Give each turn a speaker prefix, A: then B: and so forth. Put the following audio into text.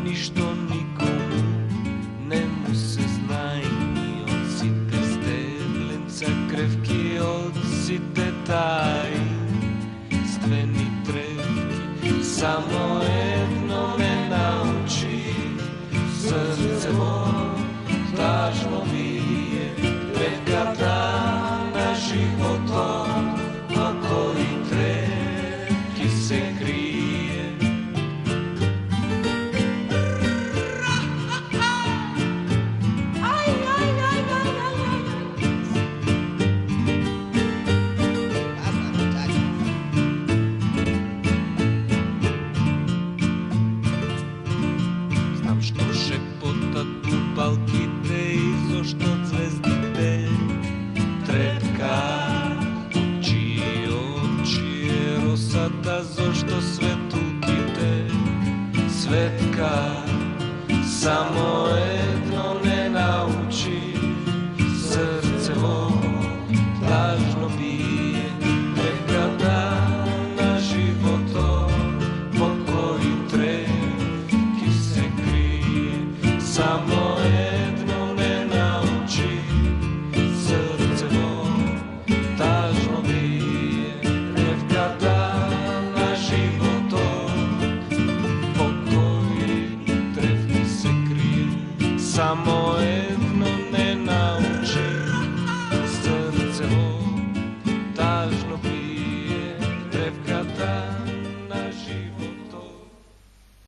A: ништо никому не му се знае, од сите стебленца кревки, од сите таи ствени тревки. Само едно ме научи, срцево тажно вие, тревката на животот, а кои тревки се крие. Знам што шепотат у балките и зошто звездите трепкаат очи, е росата, зошто светулките светкаат. Само